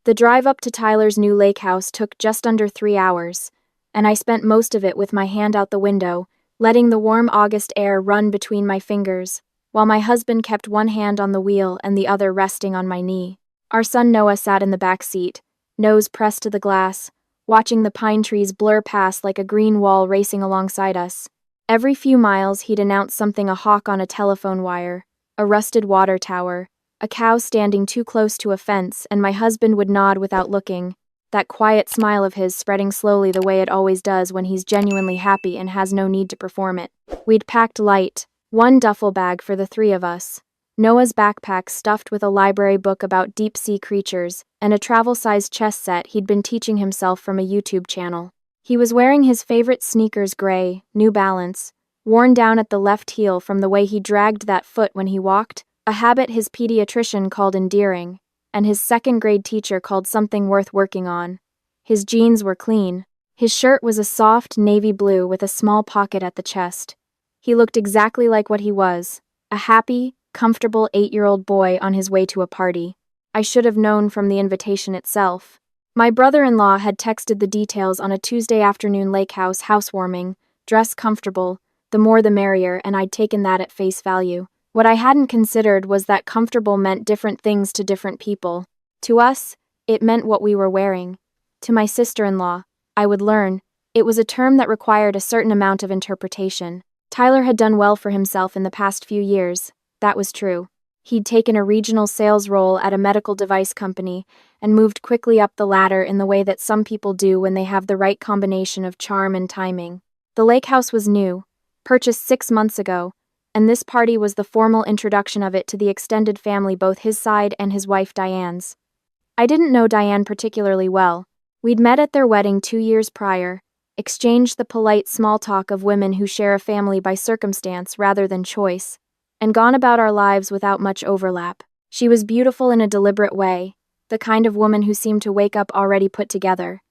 The drive up to Tyler's new lake house took just under 3 hours, and I spent most of it with my hand out the window, letting the warm August air run between my fingers, while my husband kept one hand on the wheel and the other resting on my knee. Our son Noah sat in the back seat, nose pressed to the glass, watching the pine trees blur past like a green wall racing alongside us. Every few miles he'd announce something: a hawk on a telephone wire, a rusted water tower, a cow standing too close to a fence, and my husband would nod without looking, that quiet smile of his spreading slowly the way it always does when he's genuinely happy and has no need to perform it. We'd packed light, one duffel bag for the 3 of us, Noah's backpack stuffed with a library book about deep-sea creatures, and a travel-sized chess set he'd been teaching himself from a YouTube channel. He was wearing his favorite sneakers, gray, New Balance, worn down at the left heel from the way he dragged that foot when he walked, a habit his pediatrician called endearing, and his second-grade teacher called something worth working on. His jeans were clean. His shirt was a soft navy blue with a small pocket at the chest. He looked exactly like what he was, a happy, comfortable 8-year-old boy on his way to a party. I should have known from the invitation itself. My brother-in-law had texted the details on a Tuesday afternoon lakehouse housewarming, dress comfortable, the more the merrier, and I'd taken that at face value. What I hadn't considered was that comfortable meant different things to different people. To us, it meant what we were wearing. To my sister-in-law, I would learn, it was a term that required a certain amount of interpretation. Tyler had done well for himself in the past few years. That was true. He'd taken a regional sales role at a medical device company and moved quickly up the ladder in the way that some people do when they have the right combination of charm and timing. The lake house was new, purchased 6 months ago, and this party was the formal introduction of it to the extended family, both his side and his wife Diane's. I didn't know Diane particularly well. We'd met at their wedding 2 years prior, exchanged the polite small talk of women who share a family by circumstance rather than choice, and gone about our lives without much overlap. She was beautiful in a deliberate way, the kind of woman who seemed to wake up already put together,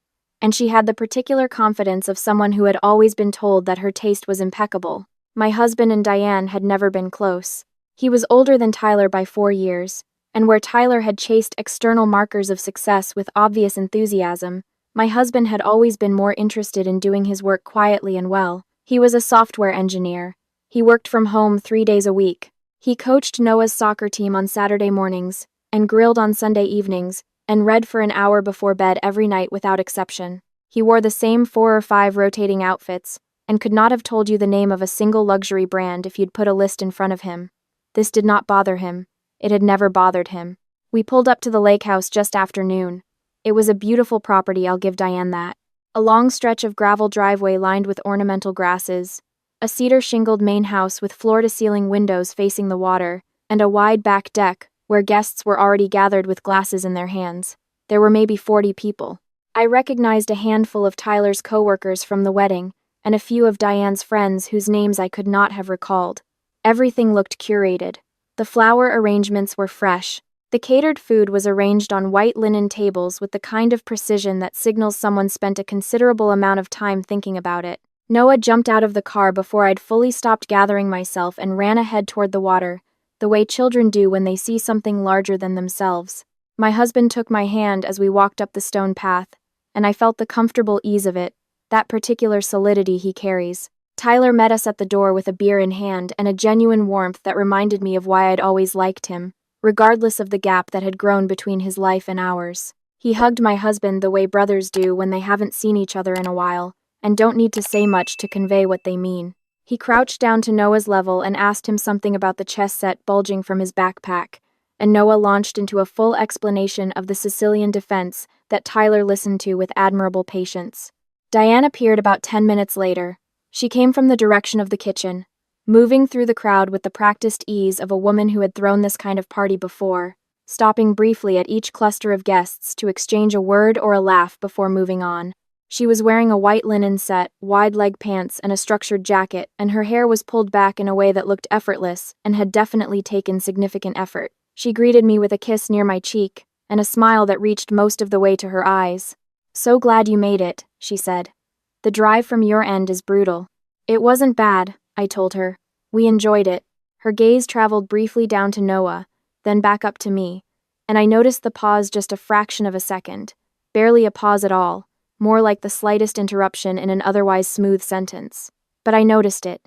and she had the particular confidence of someone who had always been told that her taste was impeccable. My husband and Diane had never been close. He was older than Tyler by 4 years, and where Tyler had chased external markers of success with obvious enthusiasm, my husband had always been more interested in doing his work quietly and well. He was a software engineer. He worked from home 3 days a week. He coached Noah's soccer team on Saturday mornings, and grilled on Sunday evenings, and read for an hour before bed every night without exception. He wore the same 4 or 5 rotating outfits, and could not have told you the name of a single luxury brand if you'd put a list in front of him. This did not bother him. It had never bothered him. We pulled up to the lake house just after noon. It was a beautiful property, I'll give Diane that. A long stretch of gravel driveway lined with ornamental grasses, a cedar-shingled main house with floor-to-ceiling windows facing the water, and a wide back deck where guests were already gathered with glasses in their hands. There were maybe 40 people. I recognized a handful of Tyler's co-workers from the wedding, and a few of Diane's friends whose names I could not have recalled. Everything looked curated. The flower arrangements were fresh. The catered food was arranged on white linen tables with the kind of precision that signals someone spent a considerable amount of time thinking about it. Noah jumped out of the car before I'd fully stopped gathering myself and ran ahead toward the water, the way children do when they see something larger than themselves. My husband took my hand as we walked up the stone path, and I felt the comfortable ease of it, that particular solidity he carries. Tyler met us at the door with a beer in hand and a genuine warmth that reminded me of why I'd always liked him, regardless of the gap that had grown between his life and ours. He hugged my husband the way brothers do when they haven't seen each other in a while, and don't need to say much to convey what they mean. He crouched down to Noah's level and asked him something about the chess set bulging from his backpack, and Noah launched into a full explanation of the Sicilian defense that Tyler listened to with admirable patience. Diane appeared about 10 minutes later. She came from the direction of the kitchen, moving through the crowd with the practiced ease of a woman who had thrown this kind of party before, stopping briefly at each cluster of guests to exchange a word or a laugh before moving on. She was wearing a white linen set, wide-leg pants, and a structured jacket, and her hair was pulled back in a way that looked effortless and had definitely taken significant effort. She greeted me with a kiss near my cheek, and a smile that reached most of the way to her eyes. "So glad you made it," she said. "The drive from your end is brutal." "It wasn't bad," I told her. "We enjoyed it." Her gaze traveled briefly down to Noah, then back up to me, and I noticed the pause just a fraction of a second. Barely a pause at all, more like the slightest interruption in an otherwise smooth sentence. But I noticed it.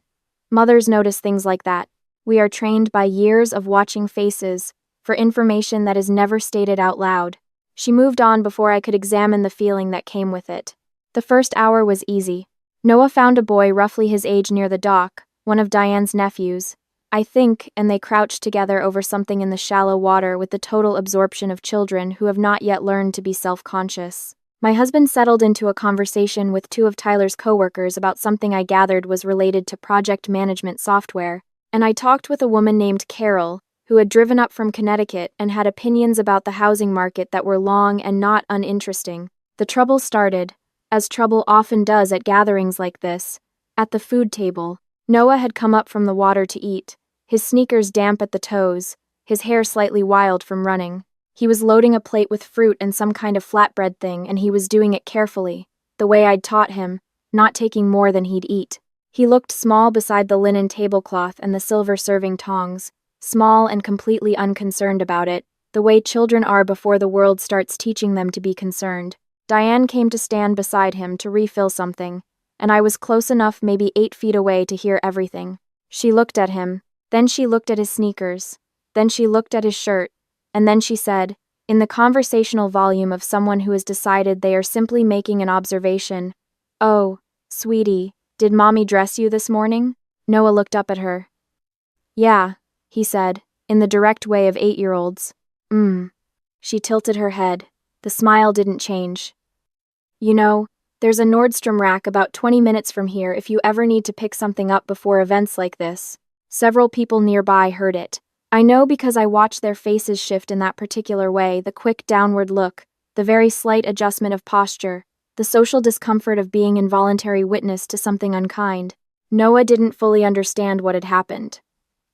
Mothers notice things like that. We are trained by years of watching faces for information that is never stated out loud. She moved on before I could examine the feeling that came with it. The first hour was easy. Noah found a boy roughly his age near the dock, one of Diane's nephews, I think, and they crouched together over something in the shallow water with the total absorption of children who have not yet learned to be self-conscious. My husband settled into a conversation with two of Tyler's coworkers about something I gathered was related to project management software, and I talked with a woman named Carol, who had driven up from Connecticut and had opinions about the housing market that were long and not uninteresting. The trouble started, as trouble often does at gatherings like this, at the food table. Noah had come up from the water to eat, his sneakers damp at the toes, his hair slightly wild from running. He was loading a plate with fruit and some kind of flatbread thing, and he was doing it carefully, the way I'd taught him, not taking more than he'd eat. He looked small beside the linen tablecloth and the silver serving tongs, small and completely unconcerned about it, the way children are before the world starts teaching them to be concerned. Diane came to stand beside him to refill something, and I was close enough, maybe 8 feet away, to hear everything. She looked at him, then she looked at his sneakers, then she looked at his shirt, and then she said, in the conversational volume of someone who has decided they are simply making an observation, "Oh, sweetie, did mommy dress you this morning?" Noah looked up at her. "Yeah," he said, in the direct way of 8-year-olds. She tilted her head. The smile didn't change. "You know, there's a Nordstrom rack about 20 minutes from here if you ever need to pick something up before events like this." Several people nearby heard it. I know because I watched their faces shift in that particular way, the quick downward look, the very slight adjustment of posture, the social discomfort of being involuntary witness to something unkind. Noah didn't fully understand what had happened.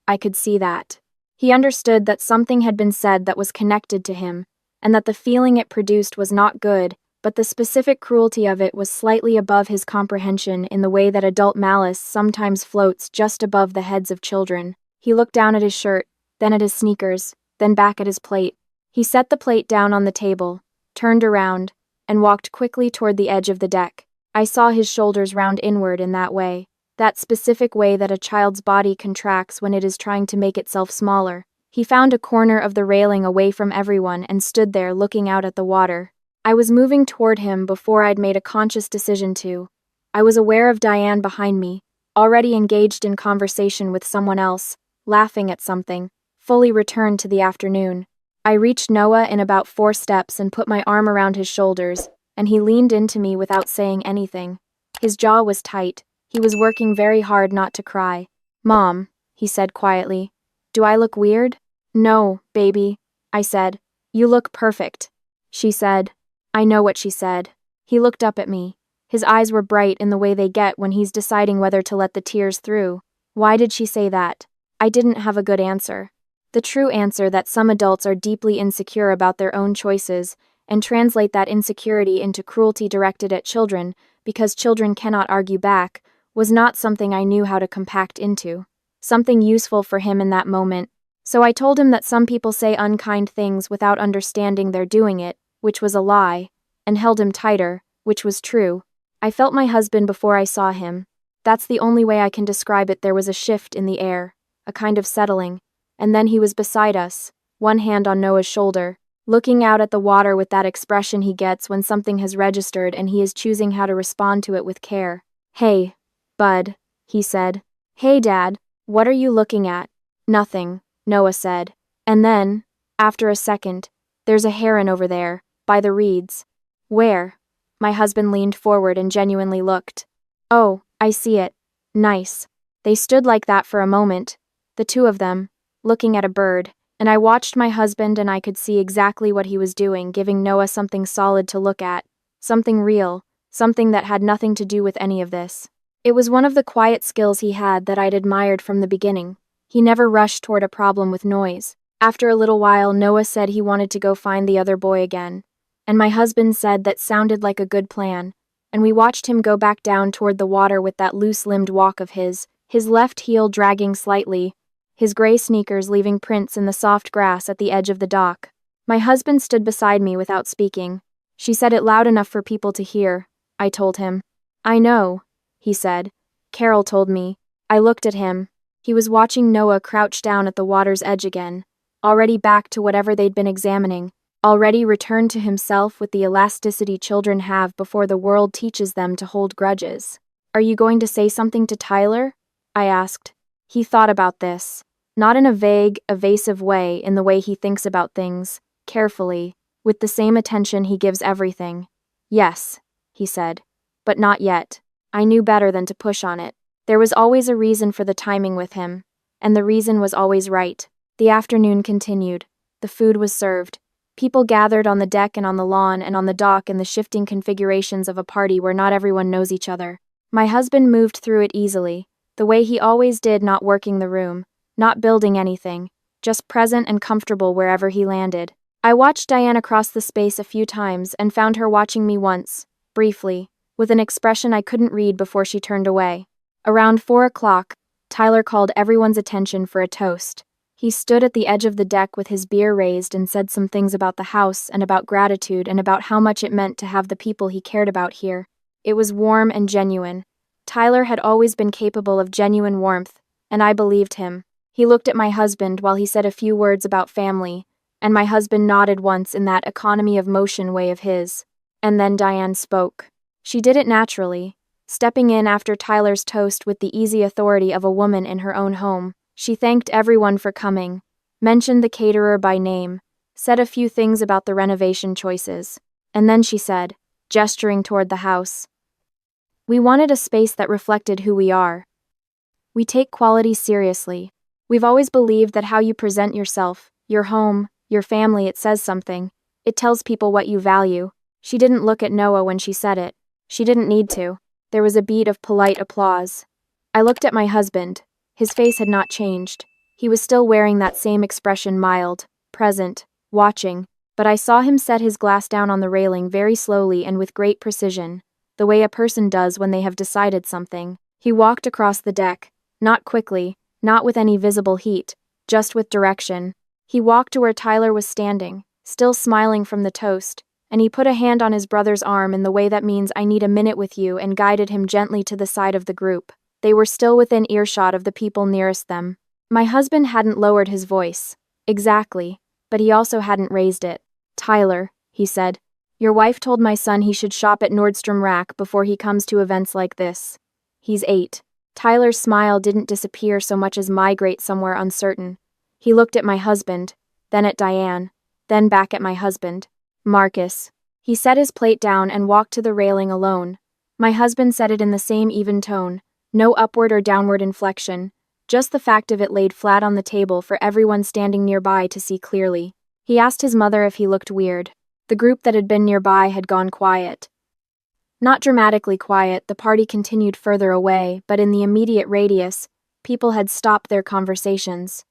I could see that. He understood that something had been said that was connected to him, and that the feeling it produced was not good, but the specific cruelty of it was slightly above his comprehension in the way that adult malice sometimes floats just above the heads of children. He looked down at his shirt, then at his sneakers, then back at his plate. He set the plate down on the table, turned around, and walked quickly toward the edge of the deck. I saw his shoulders round inward in that way, that specific way that a child's body contracts when it is trying to make itself smaller. He found a corner of the railing away from everyone and stood there looking out at the water. I was moving toward him before I'd made a conscious decision to. I was aware of Diane behind me, already engaged in conversation with someone else, laughing at something, fully returned to the afternoon. I reached Noah in about 4 steps and put my arm around his shoulders, and he leaned into me without saying anything. His jaw was tight. He was working very hard not to cry. "Mom," he said quietly, "do I look weird?" "No, baby," I said. "You look perfect." She said. I know what she said. He looked up at me. His eyes were bright in the way they get when he's deciding whether to let the tears through. Why did she say that? I didn't have a good answer. The true answer that some adults are deeply insecure about their own choices and translate that insecurity into cruelty directed at children because children cannot argue back was not something I knew how to compact into. Something useful for him in that moment. So I told him that some people say unkind things without understanding they're doing it, which was a lie, and held him tighter, which was true. I felt my husband before I saw him. That's the only way I can describe it. There was a shift in the air, a kind of settling, and then he was beside us, one hand on Noah's shoulder, looking out at the water with that expression he gets when something has registered and he is choosing how to respond to it with care. "Hey, bud," he said. "Hey, Dad, what are you looking at?" "Nothing," Noah said. And then, after a second, "There's a heron over there, by the reeds." "Where?" My husband leaned forward and genuinely looked. "Oh, I see it. Nice." They stood like that for a moment, the two of them, looking at a bird, and I watched my husband and I could see exactly what he was doing, giving Noah something solid to look at, something real, something that had nothing to do with any of this. It was one of the quiet skills he had that I'd admired from the beginning. He never rushed toward a problem with noise. After a little while, Noah said he wanted to go find the other boy again, and my husband said that sounded like a good plan, and we watched him go back down toward the water with that loose-limbed walk of his left heel dragging slightly, his gray sneakers leaving prints in the soft grass at the edge of the dock. My husband stood beside me without speaking. She said it loud enough for people to hear, I told him. I know, he said. Carol told me. I looked at him. He was watching Noah crouch down at the water's edge again, already back to whatever they'd been examining, already returned to himself with the elasticity children have before the world teaches them to hold grudges. Are you going to say something to Tyler? I asked. He thought about this, not in a vague, evasive way, in the way he thinks about things, carefully, with the same attention he gives everything. Yes, he said. But not yet. I knew better than to push on it. There was always a reason for the timing with him, and the reason was always right. The afternoon continued. The food was served. People gathered on the deck and on the lawn and on the dock in the shifting configurations of a party where not everyone knows each other. My husband moved through it easily, the way he always did, not working the room, not building anything, just present and comfortable wherever he landed. I watched Diane across the space a few times and found her watching me once, briefly, with an expression I couldn't read before she turned away. Around 4 o'clock, Tyler called everyone's attention for a toast. He stood at the edge of the deck with his beer raised and said some things about the house and about gratitude and about how much it meant to have the people he cared about here. It was warm and genuine. Tyler had always been capable of genuine warmth, and I believed him. He looked at my husband while he said a few words about family, and my husband nodded once in that economy of motion way of his. And then Diane spoke. She did it naturally, stepping in after Tyler's toast with the easy authority of a woman in her own home. She thanked everyone for coming, mentioned the caterer by name, said a few things about the renovation choices, and then she said, gesturing toward the house, "We wanted a space that reflected who we are. We take quality seriously. We've always believed that how you present yourself, your home, your family, it says something. It tells people what you value." She didn't look at Noah when she said it. She didn't need to. There was a beat of polite applause. I looked at my husband. His face had not changed. He was still wearing that same expression, mild, present, watching, but I saw him set his glass down on the railing very slowly and with great precision, the way a person does when they have decided something. He walked across the deck, not quickly, not with any visible heat, just with direction. He walked to where Tyler was standing, still smiling from the toast, and he put a hand on his brother's arm in the way that means "I need a minute with you," and guided him gently to the side of the group. They were still within earshot of the people nearest them. My husband hadn't lowered his voice. Exactly, but he also hadn't raised it. "Tyler," he said, "your wife told my son he should shop at Nordstrom Rack before he comes to events like this. He's 8. Tyler's smile didn't disappear so much as migrate somewhere uncertain. He looked at my husband, then at Diane, then back at my husband. "Marcus." He set his plate down and walked to the railing alone. My husband said it in the same even tone, no upward or downward inflection, just the fact of it laid flat on the table for everyone standing nearby to see clearly. He asked his mother if he looked weird. The group that had been nearby had gone quiet. Not dramatically quiet, the party continued further away, but in the immediate radius, people had stopped their conversations.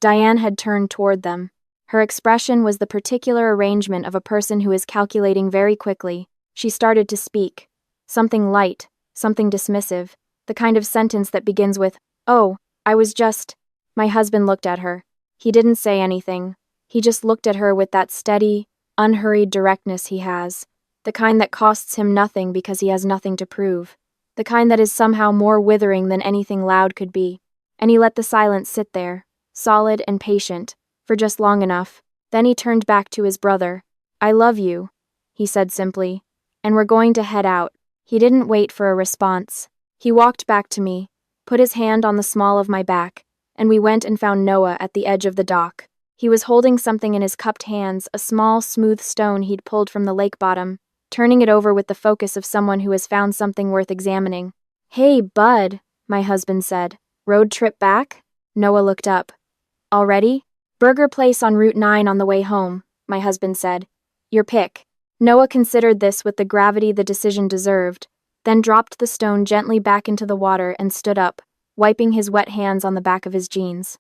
Diane had turned toward them. Her expression was the particular arrangement of a person who is calculating very quickly. She started to speak. Something light, something dismissive, the kind of sentence that begins with, "Oh, I was just..." My husband looked at her. He didn't say anything. He just looked at her with that steady, unhurried directness he has, the kind that costs him nothing because he has nothing to prove, the kind that is somehow more withering than anything loud could be. And he let the silence sit there, solid and patient, for just long enough. Then he turned back to his brother. "I love you," he said simply, "and we're going to head out." He didn't wait for a response. He walked back to me, put his hand on the small of my back, and we went and found Noah at the edge of the dock. He was holding something in his cupped hands, a small, smooth stone he'd pulled from the lake bottom, turning it over with the focus of someone who has found something worth examining. "Hey, bud," my husband said. "Road trip back?" Noah looked up. "Already?" "Burger place on Route 9 on the way home," my husband said. "Your pick." Noah considered this with the gravity the decision deserved, then dropped the stone gently back into the water and stood up, wiping his wet hands on the back of his jeans.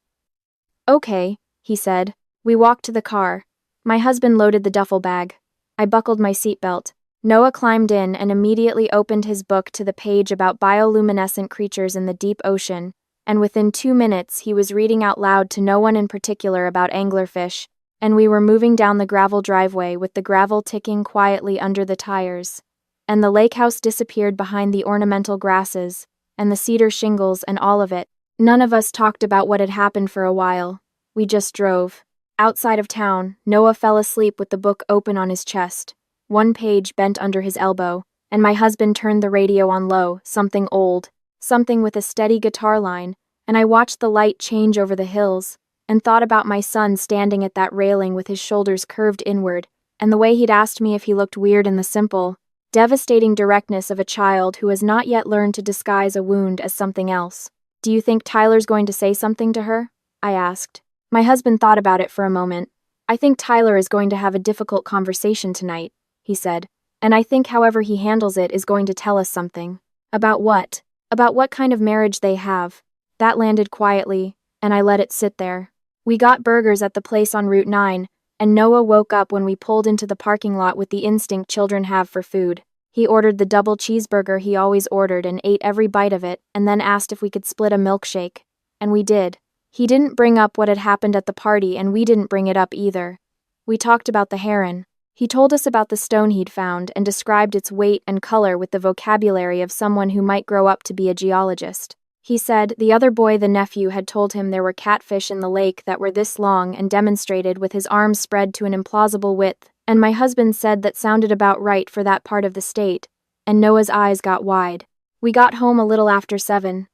"Okay," he said. We walked to the car. My husband loaded the duffel bag. I buckled my seatbelt. Noah climbed in and immediately opened his book to the page about bioluminescent creatures in the deep ocean, and within 2 minutes he was reading out loud to no one in particular about anglerfish, and we were moving down the gravel driveway with the gravel ticking quietly under the tires. And the lake house disappeared behind the ornamental grasses, and the cedar shingles and all of it. None of us talked about what had happened for a while. We just drove. Outside of town, Noah fell asleep with the book open on his chest, one page bent under his elbow, and my husband turned the radio on low, something old, something with a steady guitar line, and I watched the light change over the hills, and thought about my son standing at that railing with his shoulders curved inward, and the way he'd asked me if he looked weird in the simple, devastating directness of a child who has not yet learned to disguise a wound as something else. "Do you think Tyler's going to say something to her?" I asked. My husband thought about it for a moment. "I think Tyler is going to have a difficult conversation tonight," he said. "And I think however he handles it is going to tell us something." "About what?" "About what kind of marriage they have." That landed quietly, and I let it sit there. We got burgers at the place on Route 9, and Noah woke up when we pulled into the parking lot with the instinct children have for food. He ordered the double cheeseburger he always ordered and ate every bite of it, and then asked if we could split a milkshake. And we did. He didn't bring up what had happened at the party, and we didn't bring it up either. We talked about the heron. He told us about the stone he'd found and described its weight and color with the vocabulary of someone who might grow up to be a geologist. He said the other boy, the nephew, had told him there were catfish in the lake that were this long and demonstrated with his arms spread to an implausible width, and my husband said that sounded about right for that part of the state, and Noah's eyes got wide. We got home a little after 7.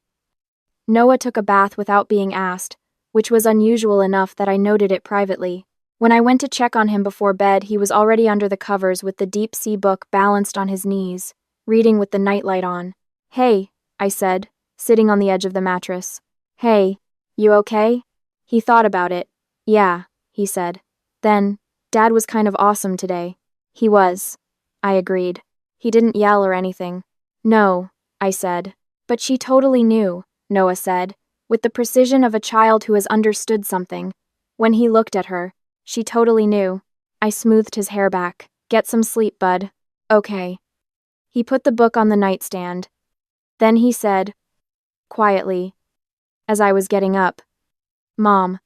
Noah took a bath without being asked, which was unusual enough that I noted it privately. When I went to check on him before bed, he was already under the covers with the deep sea book balanced on his knees, reading with the nightlight on. "Hey," I said, sitting on the edge of the mattress. "Hey, you okay?" He thought about it. "Yeah," he said. Then, "Dad was kind of awesome today." "He was," I agreed. "He didn't yell or anything." "No," I said. "But she totally knew," Noah said, with the precision of a child who has understood something. "When he looked at her, she totally knew." I smoothed his hair back. "Get some sleep, bud." "Okay." He put the book on the nightstand. Then he said, quietly, as I was getting up, "Mom,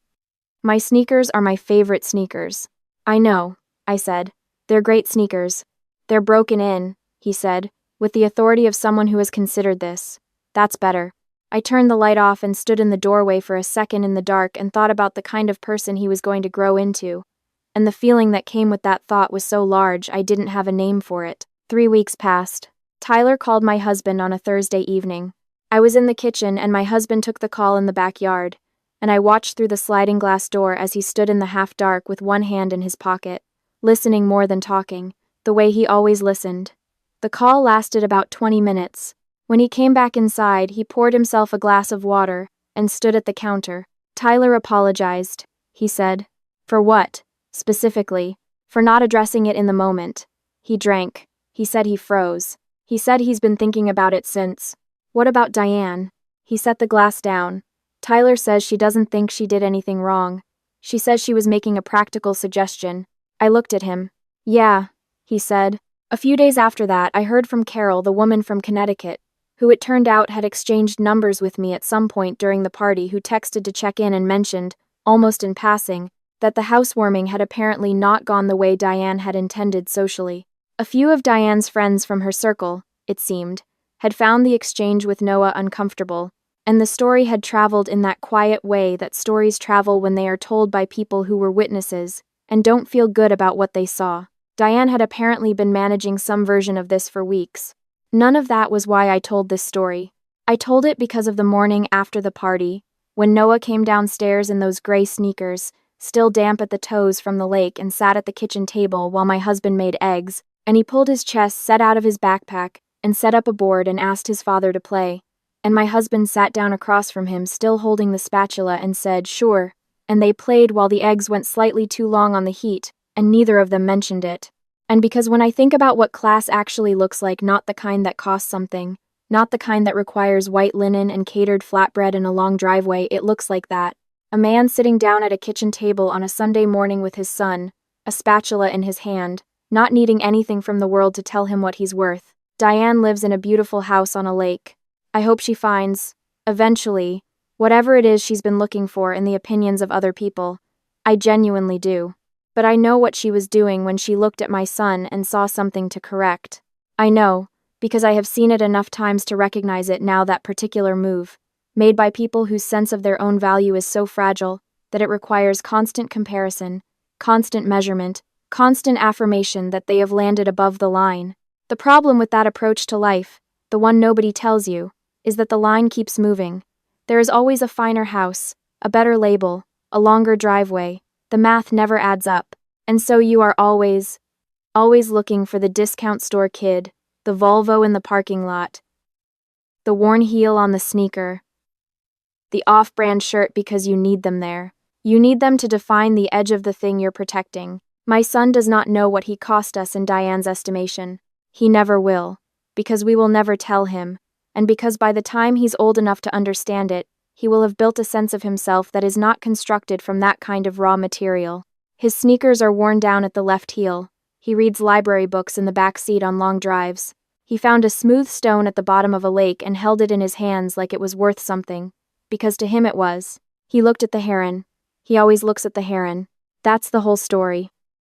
my sneakers are my favorite sneakers." "I know," I said. "They're great sneakers." "They're broken in," he said, with the authority of someone who has considered this. "That's better." I turned the light off and stood in the doorway for a second in the dark and thought about the kind of person he was going to grow into. And the feeling that came with that thought was so large I didn't have a name for it. 3 weeks passed. Tyler called my husband on a Thursday evening. I was in the kitchen and my husband took the call in the backyard, and I watched through the sliding glass door as he stood in the half-dark with one hand in his pocket, listening more than talking, the way he always listened. The call lasted about 20 minutes. When he came back inside, he poured himself a glass of water and stood at the counter. "Tyler apologized," he said. "For what, specifically?" "For not addressing it in the moment." He drank. He said he froze. He said he's been thinking about it since. "What about Diane?" He set the glass down. "Tyler says she doesn't think she did anything wrong. She says she was making a practical suggestion." I looked at him. "Yeah," he said. "A few days after that, I heard from Carol, the woman from Connecticut, who it turned out had exchanged numbers with me at some point during the party, who texted to check in and mentioned, almost in passing, that the housewarming had apparently not gone the way Diane had intended socially. A few of Diane's friends from her circle, it seemed, had found the exchange with Noah uncomfortable, and the story had traveled in that quiet way that stories travel when they are told by people who were witnesses and don't feel good about what they saw. Diane had apparently been managing some version of this for weeks. None of that was why I told this story. I told it because of the morning after the party, when Noah came downstairs in those gray sneakers, still damp at the toes from the lake, and sat at the kitchen table while my husband made eggs, and he pulled his chest set out of his backpack and set up a board and asked his father to play. And my husband sat down across from him, still holding the spatula, and said, "Sure," and they played while the eggs went slightly too long on the heat, and neither of them mentioned it. And because when I think about what class actually looks like, not the kind that costs something, not the kind that requires white linen and catered flatbread and a long driveway, it looks like that. A man sitting down at a kitchen table on a Sunday morning with his son, a spatula in his hand, not needing anything from the world to tell him what he's worth. Diane lives in a beautiful house on a lake. I hope she finds, eventually, whatever it is she's been looking for in the opinions of other people. I genuinely do. But I know what she was doing when she looked at my son and saw something to correct. I know, because I have seen it enough times to recognize it now, that particular move, made by people whose sense of their own value is so fragile that it requires constant comparison, constant measurement, constant affirmation that they have landed above the line. The problem with that approach to life, the one nobody tells you, is that the line keeps moving. There is always a finer house, a better label, a longer driveway. The math never adds up. And so you are always looking for the discount store kid, the Volvo in the parking lot, the worn heel on the sneaker, the off-brand shirt because you need them there. You need them to define the edge of the thing you're protecting. My son does not know what he cost us in Diane's estimation. He never will, because we will never tell him, and because by the time he's old enough to understand it, he will have built a sense of himself that is not constructed from that kind of raw material. His sneakers are worn down at the left heel. He reads library books in the back seat on long drives. He found a smooth stone at the bottom of a lake and held it in his hands like it was worth something, because to him it was. He looked at the heron. He always looks at the heron. That's the whole story.